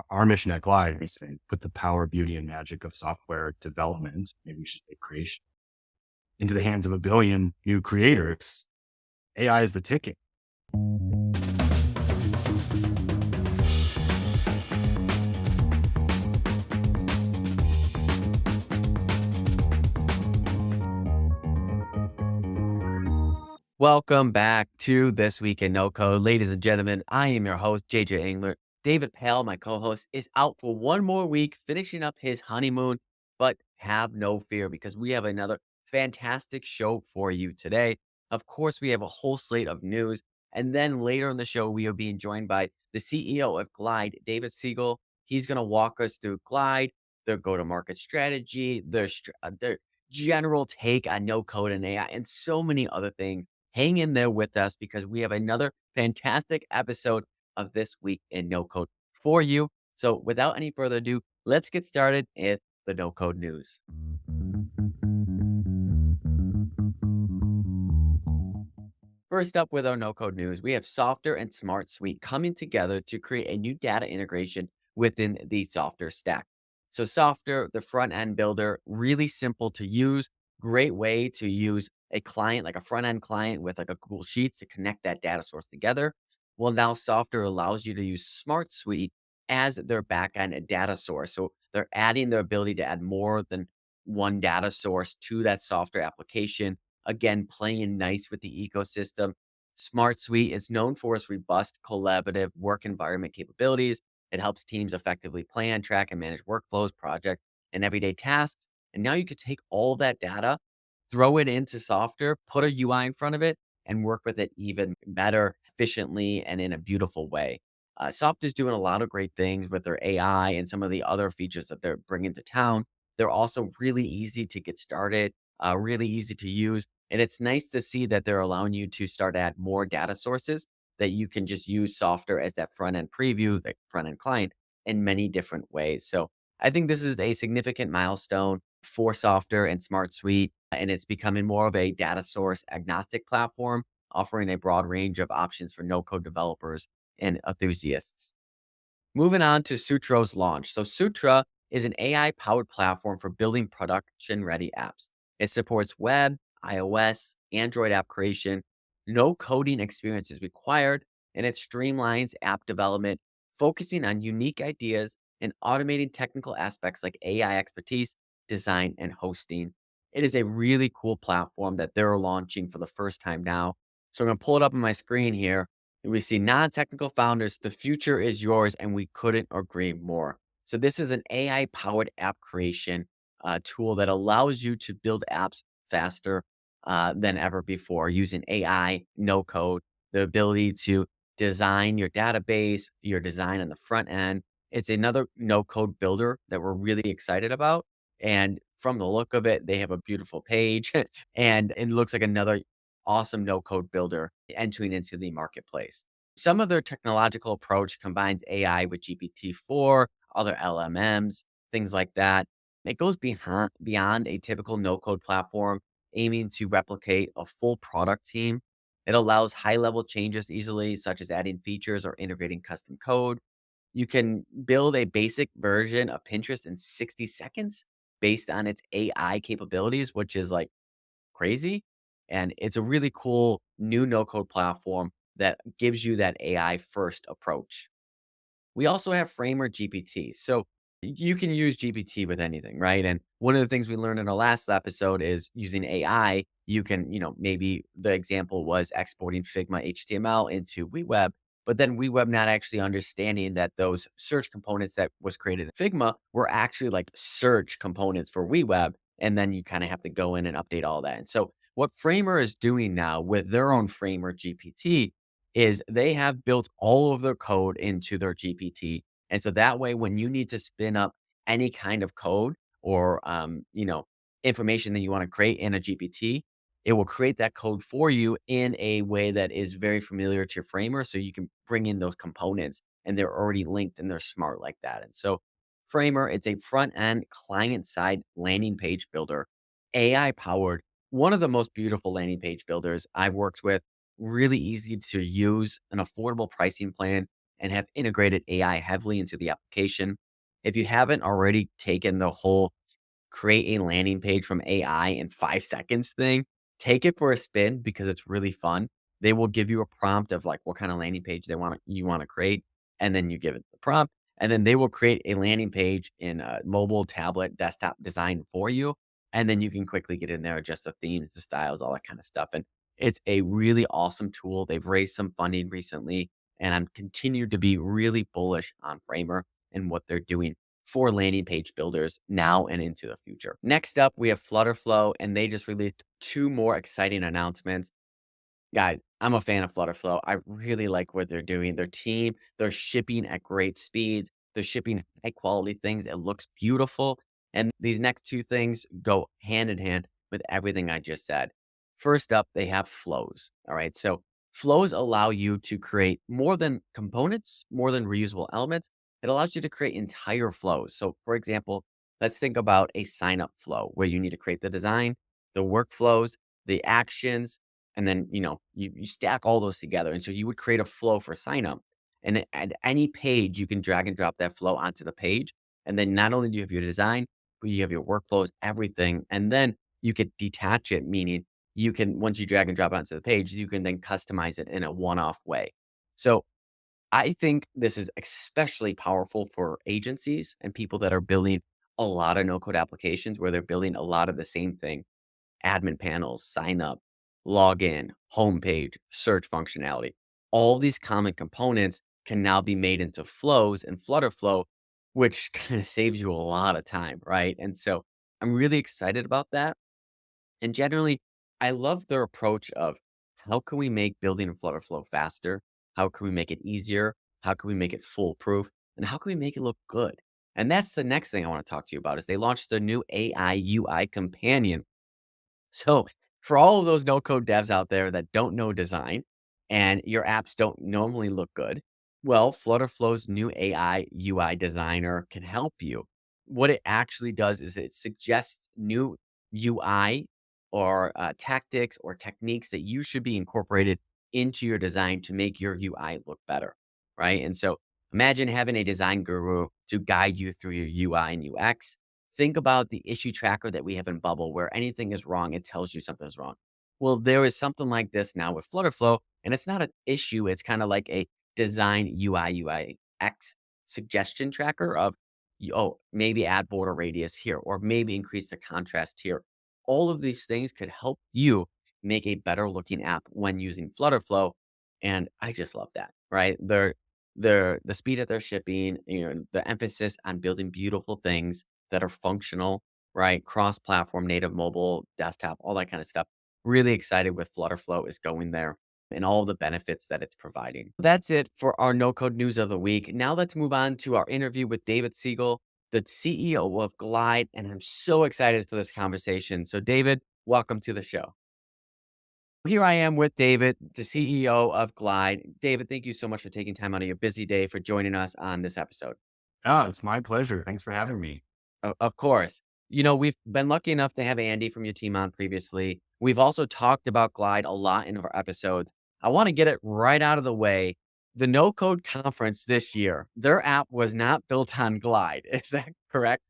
our mission at Glide is to put the power, beauty, and magic of software development, maybe we should say creation, into the hands of a billion new creators. AI is the ticket. Welcome back to This Week in No Code. Ladies and gentlemen, I am your host, JJ Englert. David Pale, my co-host, is out for one more week, finishing up his honeymoon, but have no fear because we have another fantastic show for you today. Of course, we have a whole slate of news, and then later in the show, we are being joined by the CEO of Glide, David Siegel. He's going to walk us through Glide, their go-to-market strategy, their general take on no code and AI, and so many other things. Hang in there with us because we have another fantastic episode of This Week in No Code for you. So without any further ado, let's get started with the no code news. First up with our no code news, we have Softr and SmartSuite coming together to create a new data integration within the Softr stack. So Softr, the front end builder, really simple to use, great way to use a client like a front end client with like a Google Sheets to connect that data source together. Well, now Softr allows you to use SmartSuite as their backend data source. So they're adding the ability to add more than one data source to that Softr application. Again, playing nice with the ecosystem. SmartSuite is known for its robust collaborative work environment capabilities. It helps teams effectively plan, track, and manage workflows, projects, and everyday tasks. And now you could take all that data, throw it into Softr, put a UI in front of it, and work with it even better, efficiently, and in a beautiful way. Softr is doing a lot of great things with their AI and some of the other features that they're bringing to town. They're also really easy to get started, really easy to use. And it's nice to see that they're allowing you to start to add more data sources that you can just use Softr as that front end preview, like front end client in many different ways. So I think this is a significant milestone for Softr and SmartSuite, and it's becoming more of a data source agnostic platform, offering a broad range of options for no code developers and enthusiasts. Moving on to Sutro's launch. So Sutra is an AI-powered platform for building production-ready apps. It supports web, iOS, Android app creation. No coding experience is required, and it streamlines app development, focusing on unique ideas and automating technical aspects like AI expertise, design, and hosting. It is a really cool platform that they're launching for the first time now. So I'm going to pull it up on my screen here. We see non-technical founders, the future is yours, and we couldn't agree more. So this is an AI-powered app creation tool that allows you to build apps faster than ever before using AI, no code, the ability to design your database, your design on the front end. It's another no code builder that we're really excited about. And from the look of it, they have a beautiful page and it looks like another awesome no code builder entering into the marketplace. Some of their technological approach combines AI with GPT-4, other LMMs, things like that. It goes beyond a typical no code platform, aiming to replicate a full product team. It allows high level changes easily, such as adding features or integrating custom code. You can build a basic version of Pinterest in 60 seconds based on its AI capabilities, which is like crazy. And it's a really cool new no code platform that gives you that AI first approach. We also have Framer GPT. So you can use GPT with anything, right? And one of the things we learned in our last episode is using AI. You can, maybe the example was exporting Figma HTML into WeWeb, but then WeWeb not actually understanding that those search components that was created in Figma were actually like search components for WeWeb. And then you kind of have to go in and update all that. And so what Framer is doing now with their own Framer GPT is they have built all of their code into their GPT. And so that way, when you need to spin up any kind of code or, information that you want to create in a GPT, it will create that code for you in a way that is very familiar to your Framer. So you can bring in those components and they're already linked and they're smart like that. And so Framer, it's a front end client side landing page builder, AI powered, one of the most beautiful landing page builders I've worked with, really easy to use, an affordable pricing plan, and have integrated AI heavily into the application. If you haven't already taken the whole create a landing page from AI in 5 seconds thing, take it for a spin because it's really fun. They will give you a prompt of like what kind of landing page you want to create, and then you give it the prompt, and then they will create a landing page in a mobile, tablet, desktop design for you, and then you can quickly get in there, adjust the themes, the styles, all that kind of stuff. And it's a really awesome tool. They've raised some funding recently, and I'm continued to be really bullish on Framer and what they're doing for landing page builders now and into the future. Next up, we have Flutter Flow, and they just released 2 more exciting announcements. Guys, I'm a fan of Flutter Flow. I really like what they're doing. Their team, they're shipping at great speeds. They're shipping high quality things. It looks beautiful. And these next 2 things go hand in hand with everything I just said. First up, they have flows. All right. So flows allow you to create more than components, more than reusable elements. It allows you to create entire flows. So, for example, let's think about a sign up flow where you need to create the design, the workflows, the actions, and then, you stack all those together. And so you would create a flow for sign up. And at any page, you can drag and drop that flow onto the page. And then not only do you have your design, but you have your workflows, everything. And then you could detach it, meaning you can, once you drag and drop it onto the page, you can then customize it in a one-off way. So I think this is especially powerful for agencies and people that are building a lot of no code applications where they're building a lot of the same thing: admin panels, sign up, login, homepage, search functionality. All these common components can now be made into flows and Flutter Flow, which kind of saves you a lot of time, right? And so I'm really excited about that. And generally, I love their approach of how can we make building in Flutter Flow faster? How can we make it easier? How can we make it foolproof? And how can we make it look good? And that's the next thing I want to talk to you about is they launched their new AI UI companion. So for all of those no code devs out there that don't know design and your apps don't normally look good, well, Flutterflow's new AI UI designer can help you. What it actually does is it suggests new UI or tactics or techniques that you should be incorporated into your design to make your UI look better, right? And so imagine having a design guru to guide you through your UI and UX. Think about the issue tracker that we have in Bubble where anything is wrong, it tells you something's wrong. Well, there is something like this now with Flutterflow, and it's not an issue. It's kind of like a design UI, UIX suggestion tracker of, oh, maybe add border radius here, or maybe increase the contrast here. All of these things could help you make a better looking app when using Flutterflow. And I just love that, right? The speed that they're shipping, the emphasis on building beautiful things that are functional, right? Cross-platform, native mobile, desktop, all that kind of stuff. Really excited with Flutter Flow is going there and all the benefits that it's providing. That's it for our no code news of the week. Now let's move on to our interview with David Siegel, the CEO of Glide. And I'm so excited for this conversation. So, David, welcome to the show. Here I am with David, the CEO of Glide. David, thank you so much for taking time out of your busy day for joining us on this episode. Oh, it's my pleasure. Thanks for having me. Of course. We've been lucky enough to have Andy from your team on previously. We've also talked about Glide a lot in our episodes. I want to get it right out of the way. The No Code conference this year, their app was not built on Glide. Is that correct?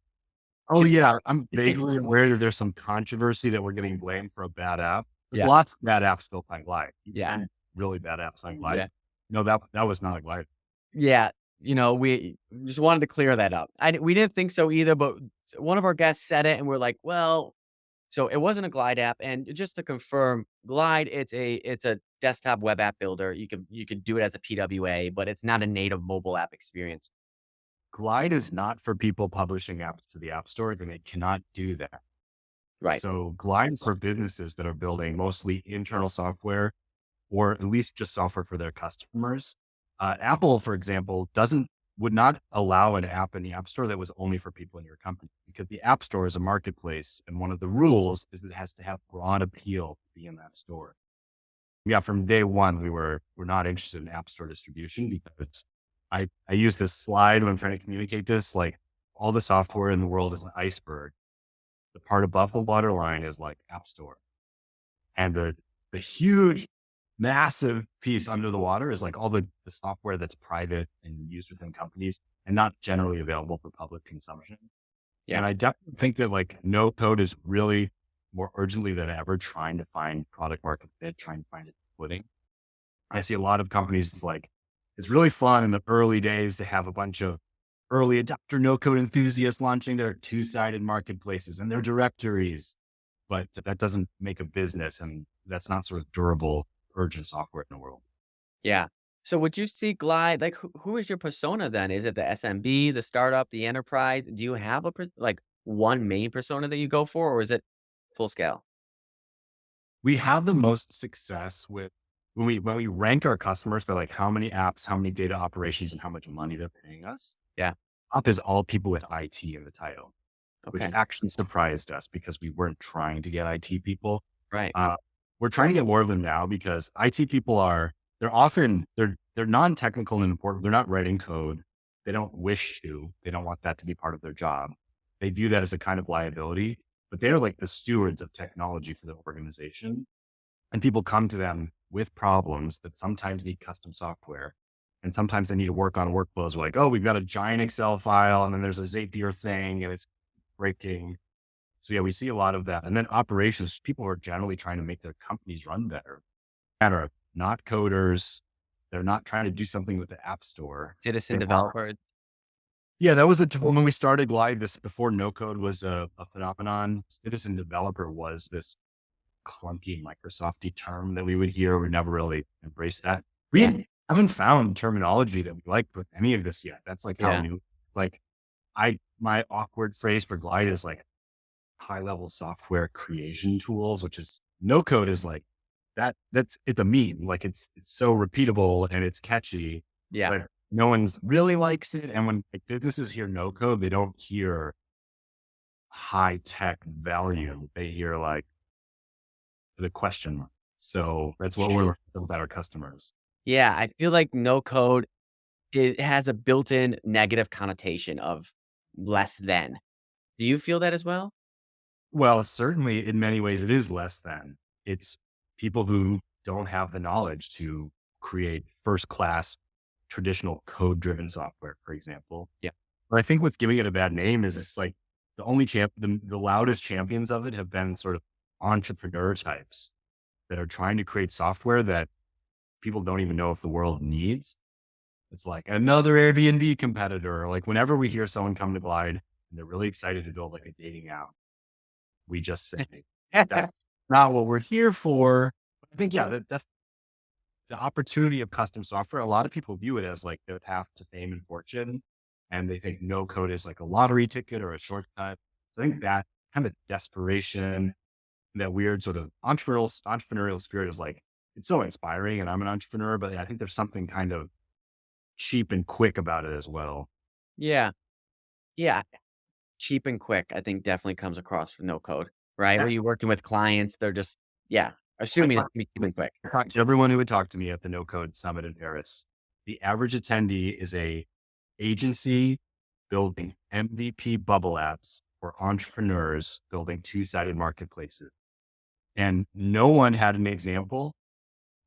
Oh yeah, I'm vaguely aware that there's some controversy that we're getting blamed for a bad app. There's Yeah. lots of bad apps built on Glide. Yeah. Really bad apps on Glide. Yeah. No, that was not a Glide. Yeah. We just wanted to clear that up. We didn't think so either, but one of our guests said it and we're like, well, so it wasn't a Glide app. And just to confirm, Glide, it's a desktop web app builder. You could do it as a PWA, but it's not a native mobile app experience. Glide is not for people publishing apps to the App Store, and they cannot do that. Right. So Glide is for businesses that are building mostly internal software, or at least just software for their customers. Apple, for example, would not allow an app in the App Store that was only for people in your company, because the App Store is a marketplace, and one of the rules is that it has to have broad appeal to be in that store. Yeah, from day one, we're not interested in App Store distribution because I use this slide when I'm trying to communicate this. Like, all the software in the world is an iceberg. The part above the waterline is like App Store, and the huge massive piece under the water is like all the software that's private and used within companies and not generally available for public consumption. Yeah. And I definitely think that like no code is really more urgently than ever trying to find product market fit, trying to find its footing. I see a lot of companies, it's like, it's really fun in the early days to have a bunch of early adopter no code enthusiasts launching their two-sided marketplaces and their directories, but that doesn't make a business. And that's not sort of durable, urgent software in the world. Yeah. So would you see Glide like, who is your persona then? Is it the SMB, the startup, the enterprise? Do you have a like, one main persona that you go for, or is it full scale? We have the most success with when we rank our customers for like how many apps, how many data operations, and how much money they're paying us. Yeah. Up is all people with IT in the title, which Okay. actually surprised us because we weren't trying to get IT people. Right. Uh, we're trying to get more of them now because IT people they're non-technical and important. They're not writing code. They don't wish to. They don't want that to be part of their job. They view that as a kind of liability, but they're like the stewards of technology for the organization. And people come to them with problems that sometimes need custom software. And sometimes they need to work on workflows like, oh, we've got a giant Excel file and then there's a Zapier thing and it's breaking. So yeah, we see a lot of that. And then operations, people are generally trying to make their companies run better and are not coders. They're not trying to do something with the app store. Citizen They are. developer. Yeah, that was when we started Glide. This before no code was a phenomenon. Citizen developer was this clunky Microsofty term that we would hear. We never really embraced that. Yeah. We haven't found terminology that we like with any of this yet. That's like how Yeah. new, like my awkward phrase for Glide is like high level software creation tools, which is no code is like it's a meme. Like it's so repeatable and it's catchy, Yeah. but no one's really likes it. And when like, businesses hear no code, they don't hear high tech value. They hear like the question mark. So that's what we're about our customers. Yeah, I feel like no code, it has a built-in negative connotation of less than. Do you feel that as well? Well, certainly in many ways it is less than. It's people who don't have the knowledge to create first class traditional code driven software, for example. Yeah. But I think what's giving it a bad name is it's like the loudest champions of it have been sort of entrepreneur types that are trying to create software that people don't even know if the world needs. It's like another Airbnb competitor. Like whenever we hear someone come to Glide and they're really excited to build like a dating app, we just say, that's not what we're here for. I think, yeah, that's the opportunity of custom software. A lot of people view it as like their path to fame and fortune. And they think no code is like a lottery ticket or a shortcut. So I think that kind of desperation, that weird sort of entrepreneurial spirit is like, it's so inspiring. And I'm an entrepreneur, but I think there's something kind of cheap and quick about it as well. Yeah. Yeah. Cheap and quick, I think definitely comes across from no code, right? Yeah. When you're working with clients, they're just, yeah, I assuming it's talk, gonna be cheap and quick. I talk to everyone who would talk to me at the No Code Summit in Paris. The average attendee is a agency building MVP bubble apps for entrepreneurs building two-sided marketplaces. And no one had an example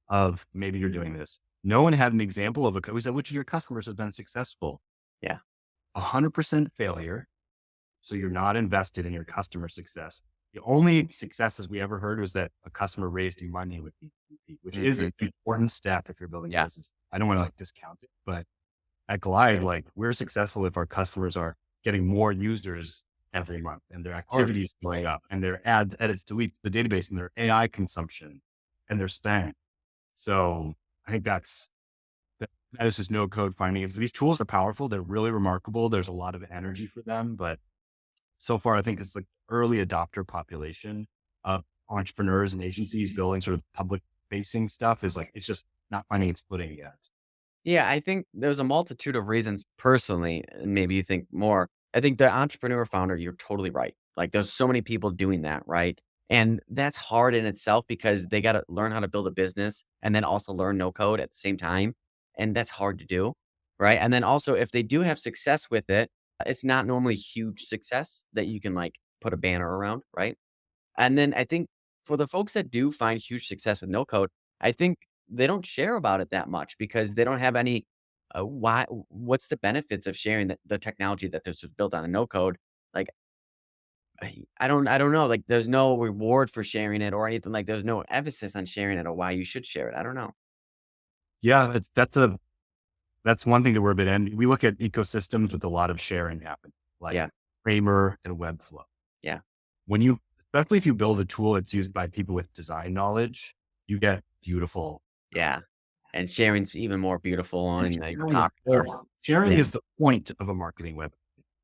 of maybe you're doing this. No one had an example of we said, which of your customers have been successful? Yeah. 100% failure. So you're not invested in your customer success. The only successes we ever heard was that a customer raised you money with MVP, which is Mhm. an important step if you're building a Yeah. business. I don't want to like discount it, but at Glide, like we're successful if our customers are getting more users every month and their Or activities going up and their ads, edits, delete the database and their AI consumption and their spend. So I think that is just no code finding it. These tools are powerful. They're really remarkable. There's a lot of energy for them, but so far, I think it's like early adopter population of entrepreneurs and agencies building sort of public facing stuff is like, it's just not finding its footing yet. yeah, I think there's a multitude of reasons personally, and maybe you think more. I think the entrepreneur founder, you're totally right. Like there's so many people doing that, right? And that's hard in itself because they got to learn how to build a business and then also learn no code at the same time. And that's hard to do, right? And then also if they do have success with it, it's not normally huge success that you can like put a banner around, right? And then I think for the folks that do find huge success with no code, I think they don't share about it that much because they don't have any, what's the benefits of sharing the technology that this was built on a no code? Like, I don't know. Like, there's no reward for sharing it or anything. Like, there's no emphasis on sharing it or why you should share it. I don't know. Yeah, that's one thing that we're a bit in. We look at ecosystems with a lot of sharing happening, like Yeah. Kramer and Webflow. Yeah. When you, especially if you build a tool that's used by people with design knowledge, you get beautiful. Yeah. And sharing's even more beautiful And and like sharing is popular. sharing Yeah. is the point of a marketing web.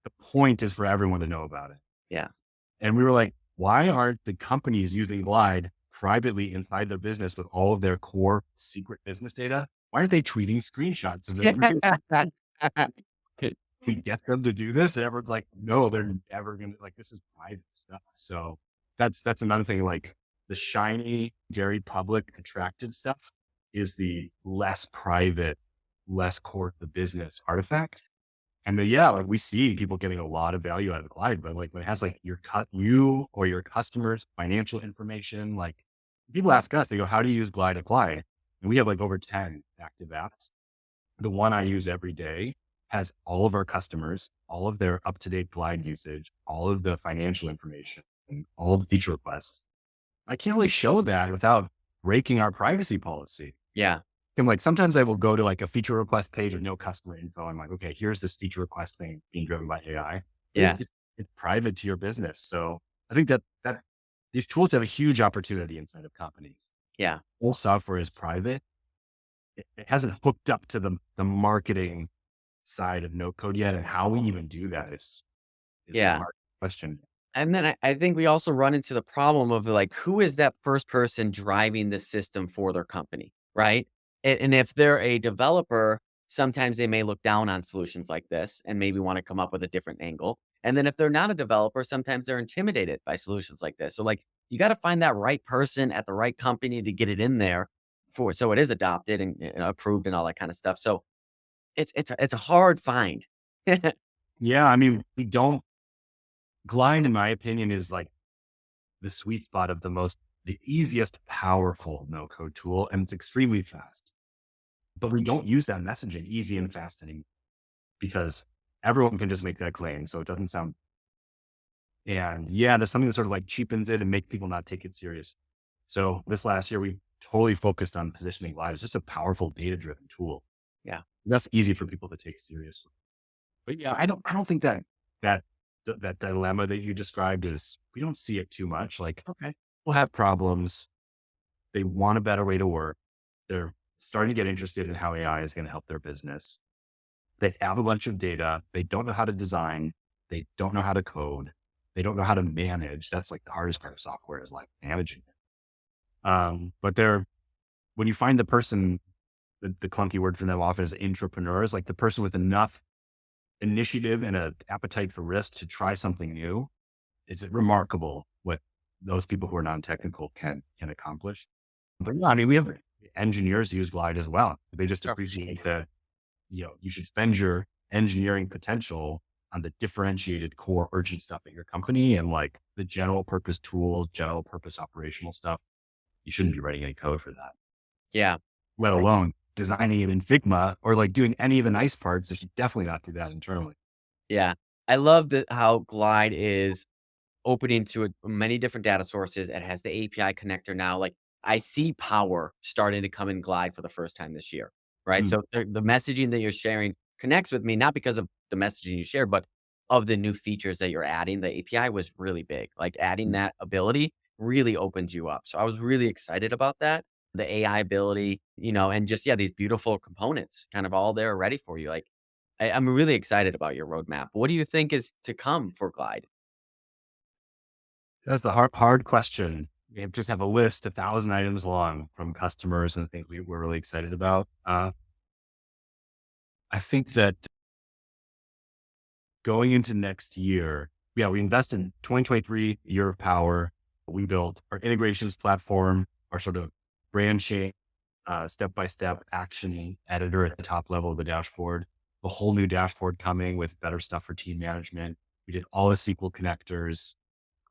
The point is for everyone to know about it. Yeah. And we were like, why aren't the companies using Glide privately inside their business with all of their core secret business data? Why aren't they tweeting screenshots of it? We get them to do this, and everyone's like, no, they're never gonna, like, this is private stuff. So that's another thing. Like, the shiny, very public, attractive stuff is the less private, less core to the business artifact. And then, yeah, like, we see people getting a lot of value out of Glide, but like when it has like you or your customers' financial information, like, people ask us, they go, how do you use Glide at Glide? And we have like over 10 active apps. The one I use every day has all of our customers, all of their up-to-date Glide usage, all of the financial information, and all of the feature requests. I can't really show that without breaking our privacy policy. Yeah. And like, sometimes I will go to like a feature request page with no customer info. I'm like, okay, here's this feature request thing being driven by AI. Yeah. It's private to your business. So I think that these tools have a huge opportunity inside of companies. Yeah. All software is private. It hasn't hooked up to the marketing side of no code yet. And how we even do that is a Yeah. hard question. And then I think we also run into the problem of like, who is that first person driving the system for their company, right? And if they're a developer, sometimes they may look down on solutions like this and maybe want to come up with a different angle. And then if they're not a developer, sometimes they're intimidated by solutions like this. So like, you got to find that right person at the right company to get it in there for so it is adopted and approved and all that kind of stuff. So it's a hard find. Yeah. I mean, we don't, Glide, in my opinion, is like the sweet spot of the easiest, powerful no code tool. And it's extremely fast. But we don't use that messaging easy and fast anymore because everyone can just make that claim. So it doesn't sound, and yeah, there's something that sort of like cheapens it and make people not take it serious. So this last year, we totally focused on positioning Live. It's just a powerful data driven tool. Yeah. That's easy for people to take seriously. But yeah, I don't think that that dilemma that you described is, we don't see it too much. Like, okay, we'll have problems. They want a better way to work. They're starting to get interested in how AI is going to help their business. They have a bunch of data. They don't know how to design. They don't know how to code. They don't know how to manage. That's like the hardest part of software, is like managing it. But when you find the person, the clunky word for them often is entrepreneurs, like the person with enough initiative and an appetite for risk to try something new. It's remarkable what those people who are non-technical can accomplish. But yeah, I mean, we have engineers use Glide as well. They just Sure. appreciate that, you should spend your engineering potential on the differentiated core urgent stuff at your company, and like the general purpose tools, general purpose operational stuff. You shouldn't be writing any code for that, Yeah. let alone designing it in Figma or like doing any of the nice parts. They should definitely not do that internally. Yeah. I love that how Glide is opening to many different data sources. It has the API connector now. Like, I see power starting to come in Glide for the first time this year, right? Mm. So the messaging that you're sharing connects with me, not because of the messaging you share, but of the new features that you're adding. The API was really big. Like, adding that ability really opens you up. So I was really excited about that. The AI ability, and just, yeah, these beautiful components kind of all there ready for you. Like, I'm really excited about your roadmap. What do you think is to come for Glide? That's the hard question. We just have a list 1,000 items long from customers and things we're really excited about. I think that going into next year, yeah, we invested in 2023 year of power. We built our integrations platform, our sort of branching, step-by-step action editor at the top level of the dashboard, a whole new dashboard coming with better stuff for team management. We did all the SQL connectors,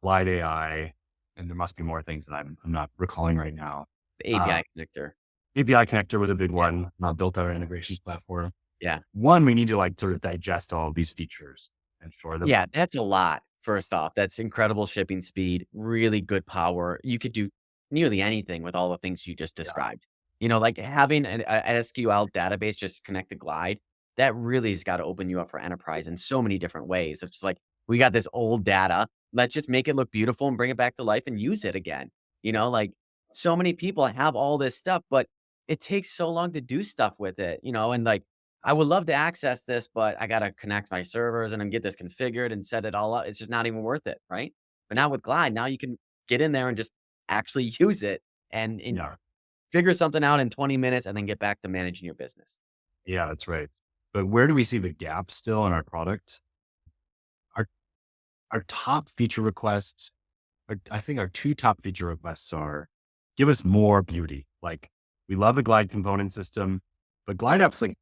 Glide AI, and there must be more things that I'm not recalling right now. The Uh, API connector. API connector was a big one, built our integrations platform. Yeah. One, we need to like sort of digest all of these features and store them. Yeah, that's a lot, first off. That's incredible shipping speed, really good power. You could do nearly anything with all the things you just Yeah. described. Like having an SQL database just connect to Glide, that really has got to open you up for enterprise in so many different ways. It's like, we got this old data. Let's just make it look beautiful and bring it back to life and use it again. Like so many people have all this stuff, but it takes so long to do stuff with it, and like I would love to access this, but I gotta connect my servers and then get this configured and set it all up. It's just not even worth it, right? But now with Glide, now you can get in there and just actually use it and Yeah. figure something out in 20 minutes and then get back to managing your business. Yeah, that's right. But where do we see the gap still in our product? Our our top feature requests, I think our two top feature requests are give us more beauty. Like we love the Glide component system, but Glide apps like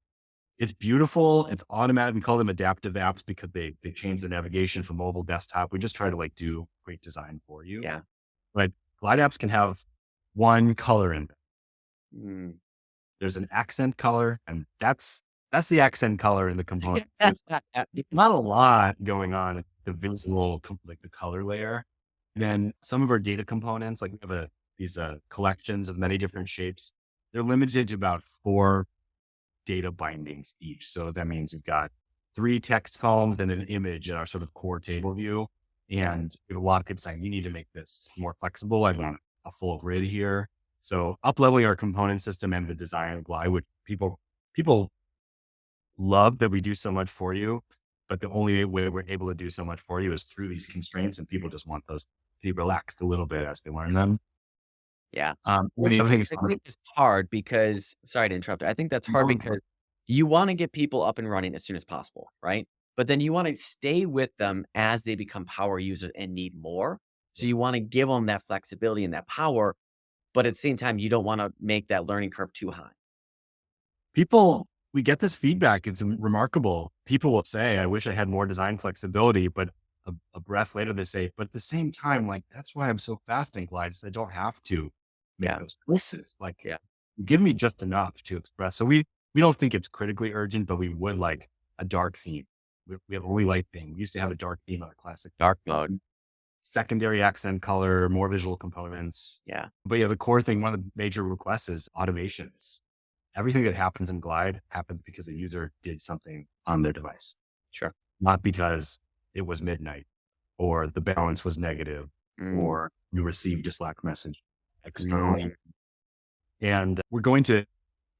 it's beautiful. It's automatic. We call them adaptive apps because they change the navigation from mobile desktop. We just try to like do great design for you. Yeah. But Glide apps can have one color in it. Mm. There's an accent color, and that's the accent color in the component. There's not a lot going on at the visual, like the color layer. And then some of our data components, like we have these collections of many different shapes. They're limited to about 4 data bindings each. So that means you've got 3 text columns and an image in our sort of core table view. And we have a lot of people saying, you need to make this more flexible. I want a full grid here. So up-leveling our component system and the design of Glide, which people love that we do so much for you, but the only way we're able to do so much for you is through these constraints, and people just want those to be relaxed a little bit as they learn them. Yeah. And the Which other thing is, I think is hard because sorry to interrupt. I think that's hard because you wanna get people up and running as soon as possible, right? But then you wanna stay with them as they become power users and need more. So you wanna give them that flexibility and that power, but at the same time, you don't wanna make that learning curve too high. we get this feedback. It's remarkable. People will say, I wish I had more design flexibility, but a breath later they say, but at the same time, like, that's why I'm so fast in Glide is I don't have to make Yeah. those choices. Like, Yeah. give me just enough to express. So we don't think it's critically urgent, but we would like a dark theme. We have a really light theme. We used to have a dark theme on a classic Dark mode. secondary accent color, more visual components. Yeah. But yeah, the core thing, one of the major requests is automations. Everything that happens in Glide happens because a user did something on their device, Sure. not because it was midnight or the balance was negative Mm. or you received a Slack message externally. Mm. And we're going to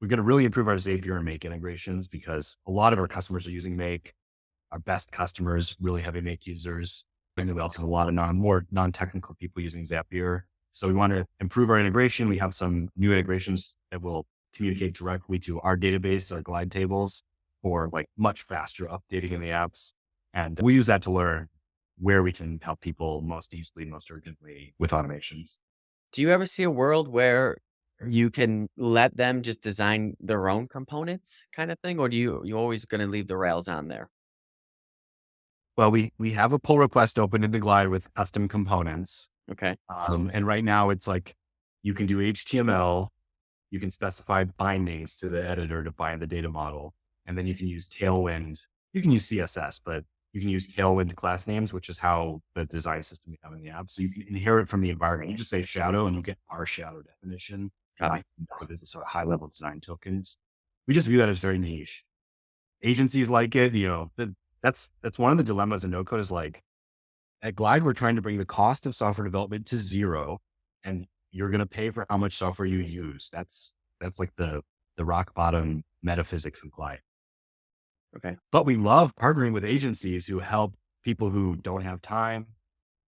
really improve our Zapier and Make integrations because a lot of our customers are using Make. Our best customers, really heavy Make users. And we also have a lot of more non-technical people using Zapier. So we want to improve our integration. We have some new integrations that will communicate directly to our database, our Glide tables, for like much faster updating in the apps. And we use that to learn where we can help people most easily, most urgently with automations. Do you ever see a world where you can let them just design their own components kind of thing? Or you always gonna leave the Rails on there? Well, we have a pull request open into Glide with custom components. Okay. And right now it's like you can do HTML, you can specify bindings to the editor to bind the data model, and then you can use Tailwind. You can use CSS, but you can use Tailwind class names, which is how the design system we have in the app. So you can inherit from the environment. You just say shadow and you get our shadow definition. Copy. With this sort of high level design tokens. We just view that as very niche. Agencies like it, that's one of the dilemmas in NoCode is like at Glide, we're trying to bring the cost of software development to zero, and you're going to pay for how much software you use. That's like the rock bottom metaphysics of Glide. Okay. But we love partnering with agencies who help people who don't have time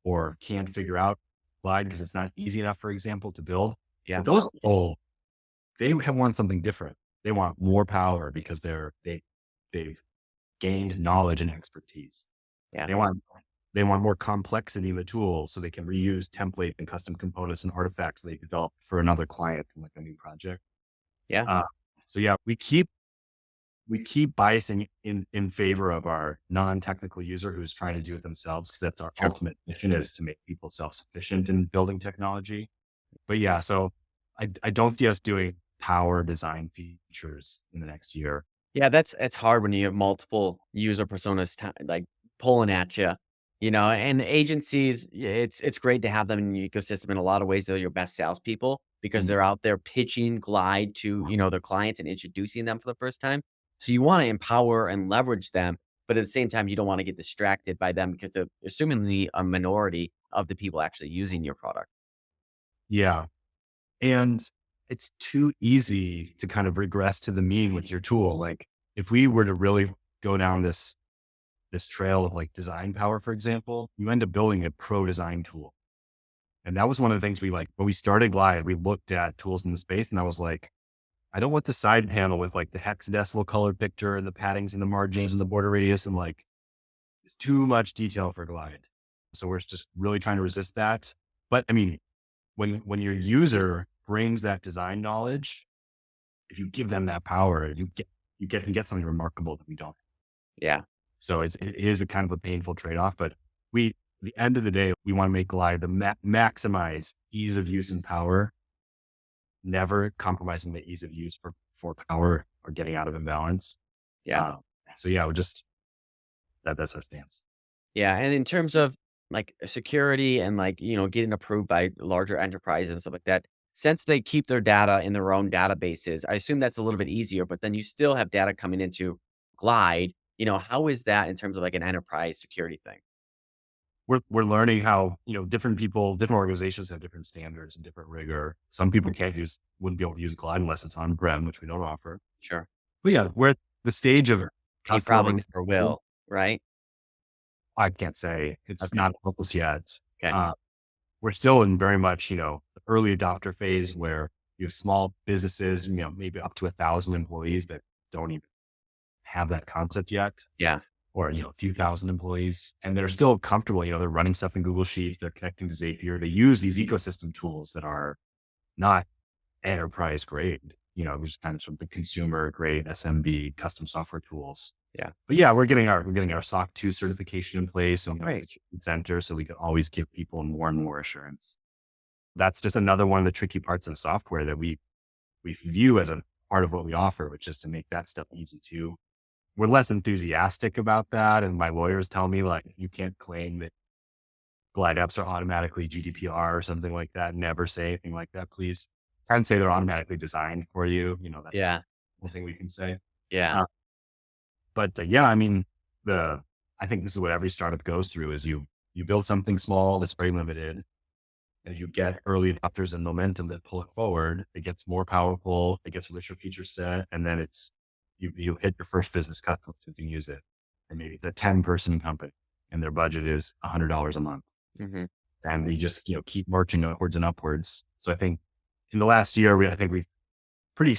or can't figure out Glide because it's not easy enough, for example, to build. Yeah. But those people, they have want something different. They want more power because they've gained knowledge and expertise. Yeah. They want more complexity in the tool so they can reuse template and custom components and artifacts they developed for another client in like a new project. Yeah. So yeah, we keep biasing in favor of our non-technical user who's trying to do it themselves because that's our Sure. ultimate mission is to make people self-sufficient in building technology. But yeah, so I don't see us doing power design features in the next year. Yeah, that's it's hard when you have multiple user personas like pulling at you, and agencies, it's great to have them in your ecosystem in a lot of ways. They're your best salespeople because Mm. they're out there pitching Glide to, their clients and introducing them for the first time. So you want to empower and leverage them, but at the same time, you don't want to get distracted by them because they're assumingly a minority of the people actually using your product. Yeah. And it's too easy to kind of regress to the mean with your tool. Like if we were to really go down this trail of like design power, for example, you end up building a pro design tool. And that was one of the things we like when we started Glide, we looked at tools in the space and I was like, I don't want the side panel with like the hexadecimal color picture and the paddings and the margins and the border radius. And like, it's too much detail for Glide. So we're just really trying to resist that. But I mean, when your user brings that design knowledge, if you give them that power, you get something remarkable that we don't. Yeah. So it is a kind of a painful trade-off, but at the end of the day, we want to make Glide to maximize ease of use and power, never compromising the ease of use for power or getting out of imbalance. Yeah. Uh, so yeah, that's our stance. Yeah, and in terms of, like, security and, like, getting approved by larger enterprises and stuff like that, since they keep their data in their own databases, I assume that's a little bit easier, but then you still have data coming into Glide. How is that in terms of, like, an enterprise security thing? We're learning how, different people, different organizations have different standards and different rigor. Some people wouldn't be able to use Glide unless it's on-prem, which we don't offer. Sure. But yeah, we're at the stage of You probably custom. never will, right? I can't say it's Okay, not hopeless yet. okay. Uh, we're still in very much, the early adopter phase where you have small businesses, maybe up to 1,000 employees that don't even have that concept yet, Yeah, or, a few thousand employees, and they're still comfortable. They're running stuff in Google Sheets, they're connecting to Zapier. They use these ecosystem tools that are not enterprise grade, just kind of sort of the consumer grade SMB custom software tools. yeah. But yeah, we're getting our SOC 2 certification in place on the Right. center, so we can always give people more and more assurance. That's just another one of the tricky parts of software that we view as a part of what we offer, which is to make that stuff easy too. We're less enthusiastic about that, and my lawyers tell me like you can't claim that Glide apps are automatically GDPR or something like that. Never say anything like that, please. Can say they're automatically designed for you. That's Yeah, the thing we can say. yeah. Uh, but yeah, I mean, I think this is what every startup goes through: is you build something small that's very limited, and if you get early adopters and momentum that pull it forward, it gets more powerful, it gets a richer feature set, and then you hit your first business customers who can use it. And maybe it's a 10-person company and their budget is $100 a month. Mhm. And they just, keep marching upwards and upwards. So I think in the last year, I think we've pretty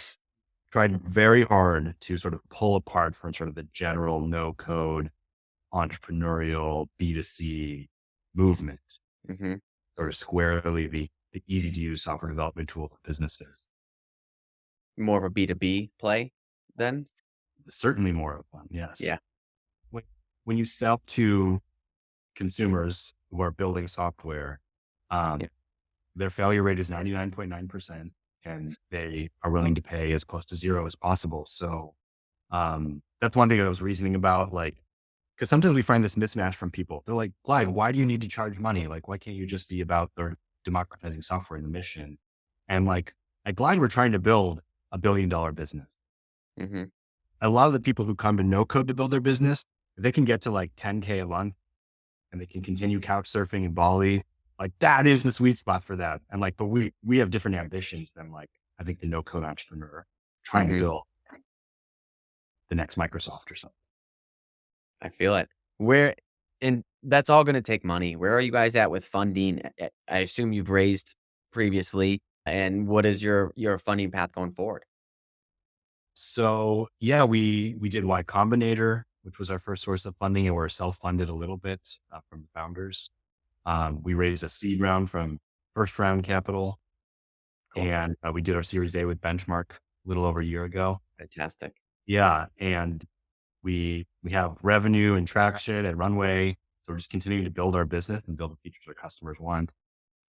tried very hard to sort of pull apart from sort of the general no code entrepreneurial B2C movement, Mhm. sort of squarely the easy to use software development tool for businesses. More of a B2B play then? Certainly more of one. Yes. Yeah, When, when you sell to consumers who are building software, yeah. um, their failure rate is 99.9%, and they are willing to pay as close to zero as possible. So that's one thing I was reasoning about, like, because sometimes we find this mismatch from people. They're like, Glide, why do you need to charge money? Like, why can't you just be about the democratizing software and the mission? And like at Glide, we're trying to build $1 billion business. Mhm. A lot of the people who come to NoCode to build their business, they can get to like 10K a month and they can continue couch surfing in Bali. Like that is the sweet spot for that. And like, but we have different ambitions than like, I think the no code entrepreneur trying to Mhm. build the next Microsoft or something. I feel it. Where and that's all gonna take money. Where are you guys at with funding? I assume you've raised previously, and what is your funding path going forward? So yeah, we did Y Combinator, which was our first source of funding, and we're self-funded a little bit from the founders. We raised a seed round from first round capital, Cool. and we did our Series A with Benchmark a little over a year ago. Fantastic. Yeah, and we have revenue and traction and runway. So we're just continuing to build our business and build the features our customers want.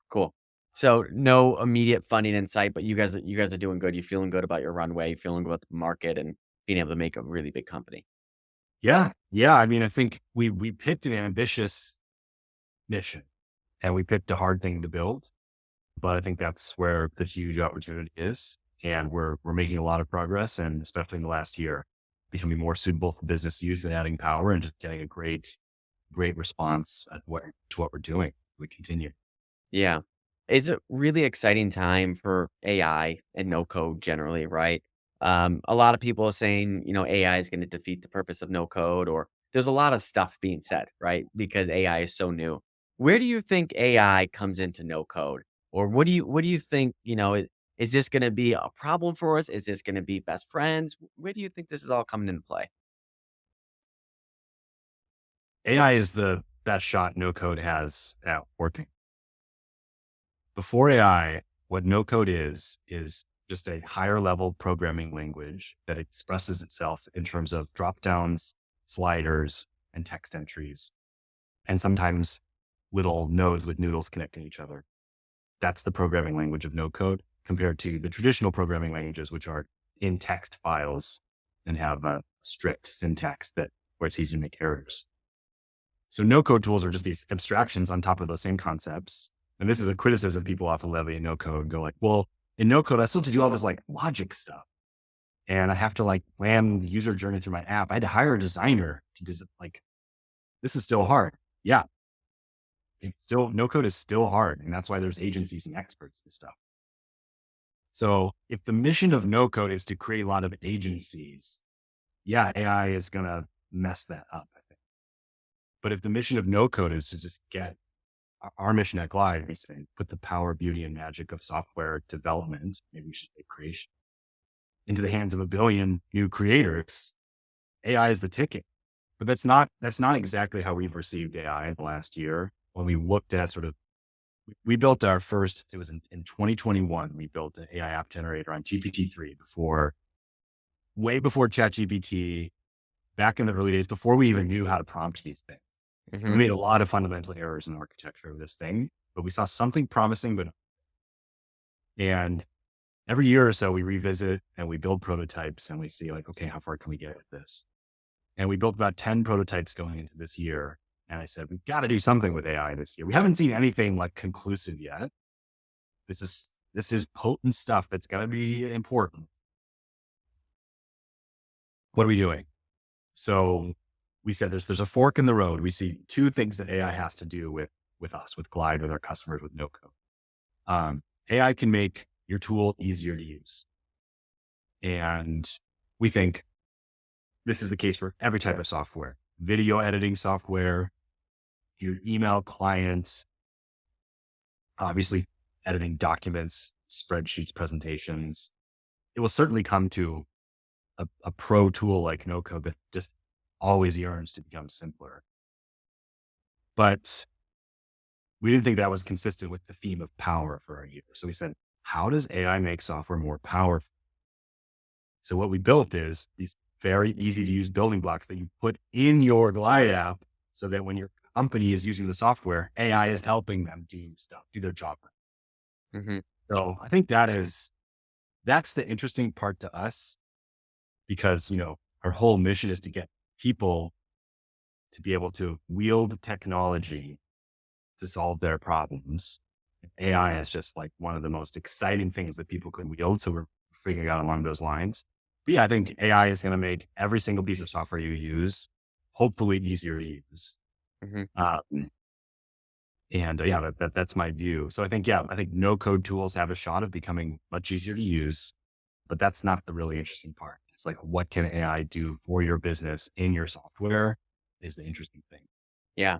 Cool. So no immediate funding in sight, but you guys are doing good. You're feeling good about your runway, feeling good about the market, and being able to make a really big company. Yeah. Yeah. I mean, I think we picked an ambitious mission and we picked a hard thing to build, but I think that's where the huge opportunity is. And we're making a lot of progress, and especially in the last year, becoming more suitable for business use and adding power and just getting a great response at what we're doing. We continue. Yeah. It's a really exciting time for AI and no code generally, right? A lot of people are saying, AI is going to defeat the purpose of no code, or there's a lot of stuff being said, right? Because AI is so new. Where do you think AI comes into no code? Or what do you think, is this going to be a problem for us? Is this going to be best friends? Where do you think this is all coming into play? AI is the best shot no code has at working. Before AI, what no code is just a higher level programming language that expresses itself in terms of drop downs, sliders, and text entries, and sometimes little nodes with noodles connecting each other. That's the programming language of no code compared to the traditional programming languages, which are in text files and have a strict syntax that where it's easy to make errors. So no code tools are just these abstractions on top of those same concepts. And this is a criticism people often levy in no code, go like, well, in no code, I still have to do all this like logic stuff. And I have to like plan the user journey through my app. I had to hire a designer to like, this is still hard. Yeah. It's still, no code is still hard. And that's why there's agencies and experts and stuff. So if the mission of no code is to create a lot of agencies, yeah, AI is going to mess that up, I think. But if the mission of no code is to just get our mission at Glide, we say, put the power, beauty, and magic of software development, maybe we should say creation, into the hands of a billion new creators, AI is the ticket. But that's not exactly how we've received AI in the last year. When we looked at sort of, we built our first, it was in 2021, we built an AI app generator on GPT-3 way before ChatGPT, back in the early days, before we even knew how to prompt these things. And we Hmm. made a lot of fundamental errors in the architecture of this thing, but we saw something promising. And every year or so, we revisit and we build prototypes and we see like, okay, how far can we get with this? And we built about 10 prototypes going into this year. And I said, we've got to do something with AI this year. We haven't seen anything like conclusive yet. This is potent stuff that's going to be important. What are we doing? So we said there's a fork in the road. We see two things that AI has to do with us, with Glide, with our customers, with no code. AI can make your tool easier to use. And we think this is the case for every type of software, video editing software, your email clients, obviously editing documents, spreadsheets, presentations. It will certainly come to a pro tool like no code that just always yearns to become simpler. But we didn't think that was consistent with the theme of power for our year. So we said, how does AI make software more powerful? So what we built is these very easy to use building blocks that you put in your Glide app so that when your company is using the software, AI is helping them do stuff, do their job. Hmm. So I think that's the interesting part to us because, our whole mission is to get people to be able to wield technology to solve their problems. AI is just like one of the most exciting things that people can wield. So we're figuring out along those lines. But yeah, I think AI is going to make every single piece of software you use, hopefully easier to use. Hmm. Um, and yeah, that's my view. So I think no code tools have a shot of becoming much easier to use, but that's not the really interesting part. It's like, what can AI do for your business in your software is the interesting thing. Yeah.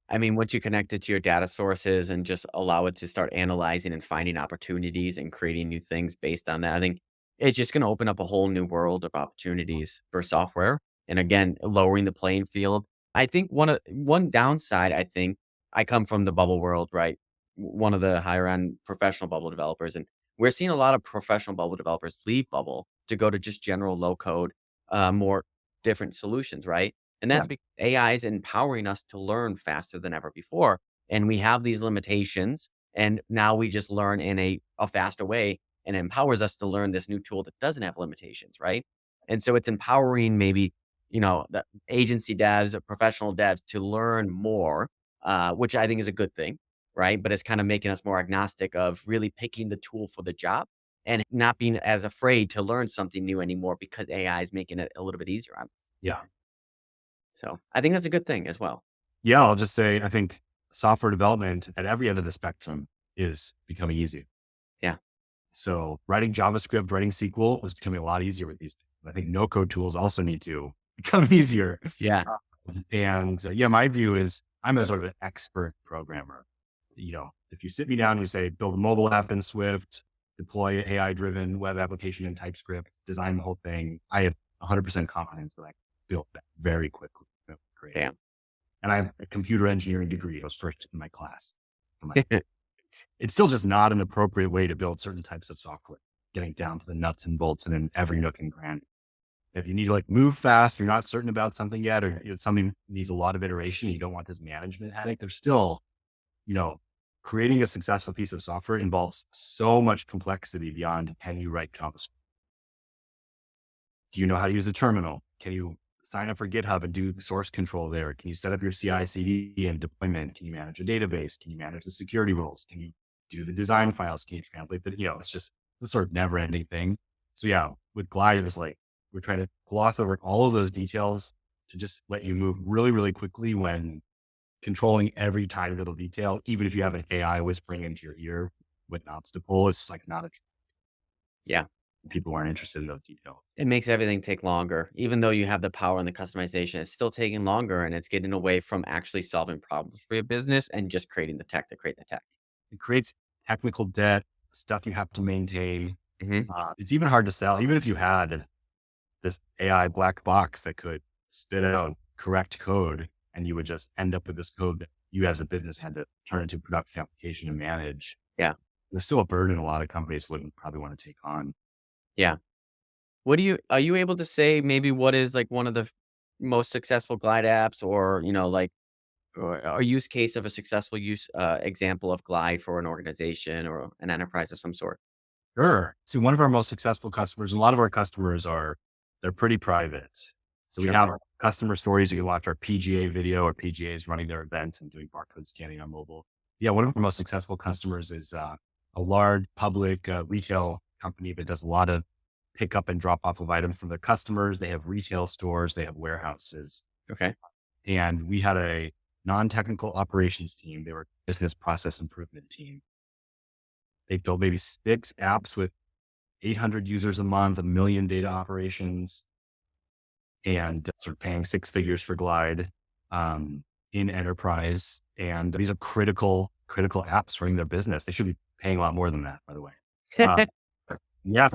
I mean, once you connect it to your data sources and just allow it to start analyzing and finding opportunities and creating new things based on that, I think it's just going to open up a whole new world of opportunities for software. And again, lowering the playing field. I think one downside, I think I come from the bubble world, right? One of the higher end professional bubble developers. And we're seeing a lot of professional bubble developers leave bubble to go to just general low code, more different solutions, right? And Yeah. that's because AI is empowering us to learn faster than ever before. And we have these limitations. And now we just learn in a faster way and it empowers us to learn this new tool that doesn't have limitations, right? And so it's empowering maybe, the agency devs or professional devs to learn more, which I think is a good thing, right? But it's kind of making us more agnostic of really picking the tool for the job and not being as afraid to learn something new anymore because AI is making it a little bit easier on us. Yeah. So I think that's a good thing as well. Yeah. I'll just say, I think software development at every end of the spectrum is becoming easier. Yeah. So writing JavaScript, writing SQL was becoming a lot easier with these things. I think no code tools also need to become easier. Yeah. And yeah, my view is I'm a sort of an expert programmer. If you sit me down and you say, build a mobile app in Swift, deploy an AI driven web application in TypeScript, design the whole thing, I have 100% confidence that I can build that very quickly. Great. Damn. And I have a computer engineering degree. I was first in my class. I'm like, it's still just not an appropriate way to build certain types of software, getting down to the nuts and bolts and in every nook and cranny. If you need to move fast, you're not certain about something yet, or something needs a lot of iteration, you don't want this management headache. There's still, you know, creating a successful piece of software involves so much complexity beyond can you write JavaScript? Do you know how to use a terminal? Can you sign up for GitHub and do source control there? Can you set up your CI/CD and deployment? Can you manage a database? Can you manage the security rules? Can you do the design files? Can you translate the, it's just a sort of never ending thing. So yeah, with Glide, it was we're trying to gloss over all of those details to just let you move really, really quickly when controlling every tiny little detail, even if you have an AI whispering into your ear with an obstacle, it's not a, Yeah. people aren't interested in those details. It makes everything take longer. Even though you have the power and the customization, it's still taking longer and it's getting away from actually solving problems for your business and just creating the tech to create the tech. It creates technical debt, stuff you have to maintain. Hmm. It's even hard to sell, even if you had this AI black box that could spit out correct code and you would just end up with this code that you as a business had to turn into a production application and manage. Yeah. There's still a burden a lot of companies wouldn't probably want to take on. Yeah. Are you able to say maybe what is one of the most successful Glide apps or, or a use case of a successful example of Glide for an organization or an enterprise of some sort? Sure. See, one of our most successful customers, a lot of our customers they're pretty private. So we Sure. have customer stories. You can watch our PGA video or PGAs running their events and doing barcode scanning on mobile. Yeah. One of our most successful customers is a large public retail company that does a lot of pick up and drop off of items from their customers. They have retail stores, they have warehouses, Okay. and we had a non-technical operations team. They were a business process improvement team. They built maybe 6 apps with 800 users a month, 1 million data operations, and sort of paying 6 figures for Glide in enterprise. And these are critical apps running their business. They should be paying a lot more than that, by the way. Uh, yeah,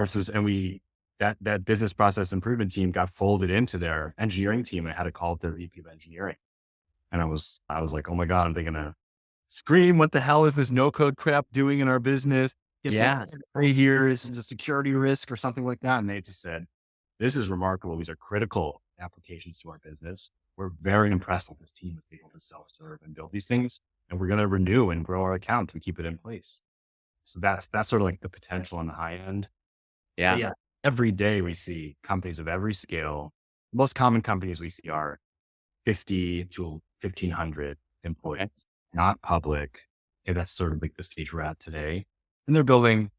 that business process improvement team got folded into their engineering team and I had to call up their VP of engineering. And I was like, oh my God, are they going to scream? What the hell is this no code crap doing in our business? Get Yeah. right here. This is a security risk or something like that. And they just said, this is remarkable. These are critical applications to our business. We're very impressed that this team was able to self-serve and build these things. And we're going to renew and grow our account and keep it in place. So that's sort of the potential on the high end. Yeah. But yeah, every day we see companies of every scale. The most common companies we see are 50 to 1,500 employees, Okay. not public. Okay, that's sort of the stage we're at today. And they're building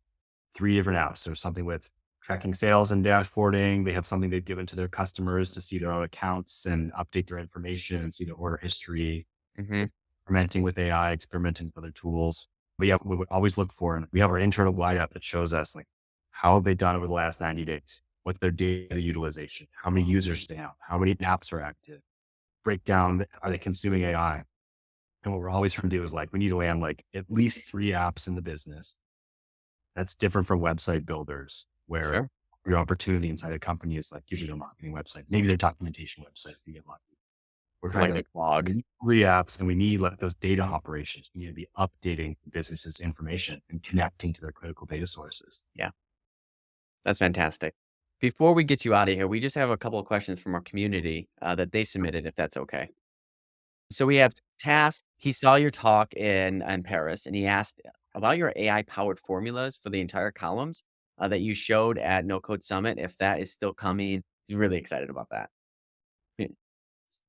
3 different apps. There's something with tracking sales and dashboarding. They have something they've given to their customers to see their own accounts and update their information and see their order history, Hmm. experimenting with AI, experimenting with other tools. But yeah, we would always look for, and we have our internal Glide app that shows us how have they done over the last 90 days? What's their data utilization? How many users do they have? How many apps are active? Break down, are they consuming AI? And what we're always trying to do is we need to land at least 3 apps in the business. That's different from website builders where Sure. your opportunity inside a company is usually their marketing website, maybe their documentation website if you get lucky. We're trying Like to the blog. we need 3 apps and we need those data operations. We need to be updating the business's information and connecting to their critical data sources. Yeah. That's fantastic. Before we get you out of here, we just have a couple of questions from our community that they submitted, if that's okay. So we have Task. He saw your talk in Paris and he asked, about your AI-powered formulas for the entire columns, that you showed at No Code Summit, if that is still coming. He's really excited about that.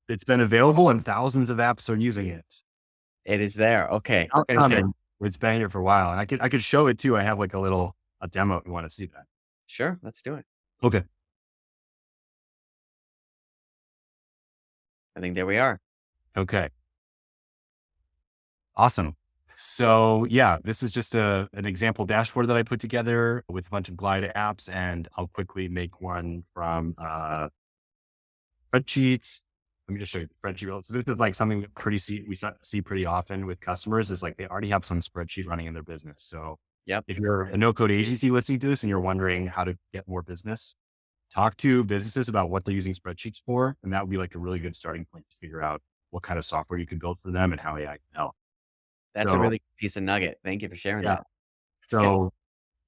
It's been available and thousands of apps are using it. It is there. Okay. We're Not gonna coming. It's been here for a while. And I could show it too. I have like a demo if you want to see that. Sure, let's do it. Okay. I think there we are. Okay. Awesome. So yeah, this is just an example dashboard that I put together with a bunch of Glide apps, and I'll quickly make one from spreadsheets. Let me just show you the spreadsheet. So this is like something that we see pretty often with customers is like they already have some spreadsheet running in their business. So Yep. if you're a no-code agency listening to this and you're wondering how to get more business, talk to businesses about what they're using spreadsheets for, and that would be like a really good starting point to figure out what kind of software you can build for them and how AI can help. That's a So really good piece of nugget. Thank you for sharing yeah, that. Yeah.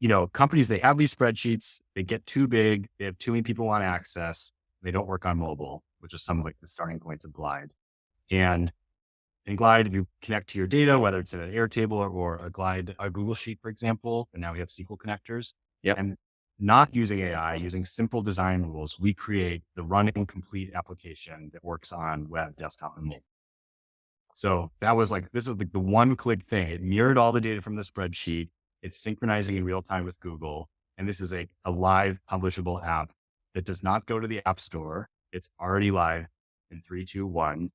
so companies, they have these spreadsheets, they get too big, they have too many people want access, they don't work on mobile, which is some of like the starting points of Glide. And in Glide, if you connect to your data, whether it's in an Airtable or a Google Sheet, for example, and now we have SQL connectors, Yep. and not using AI, using simple design rules, we create the running complete application that works on web, desktop, and mobile. So this is like the one click thing. It mirrored all the data from the spreadsheet. It's synchronizing in real time with Google. And this is a live publishable app that does not go to the app store. It's already live in 3, 2, 1.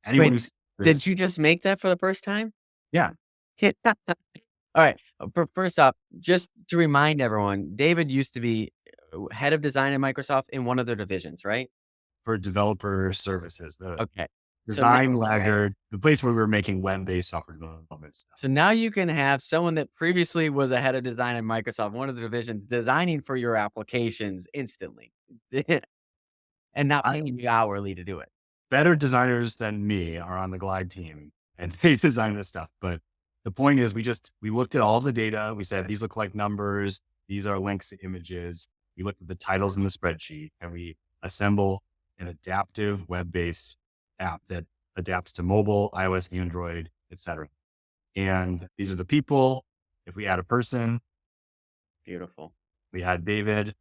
Anyone Wait, who's did you just make that for the first time? yeah, Hit All right. First off, just to remind everyone, David used to be head of design at Microsoft in one of their divisions, right? for developer services, the Okay. So now, design laggard, the place where we were making web-based software development stuff. so now you can have someone that previously was a head of design at Microsoft, one of the divisions, designing for your applications instantly, and not I, paying you hourly to do it. better designers than me are on the Glide team and they design this stuff. But the point is we looked at all the data. We said, these look like numbers. These are links to images. We looked at the titles in the spreadsheet and we assemble an adaptive web-based app that adapts to mobile, iOS, Android, etc. And these are the people. If we add a person, Beautiful. we had David,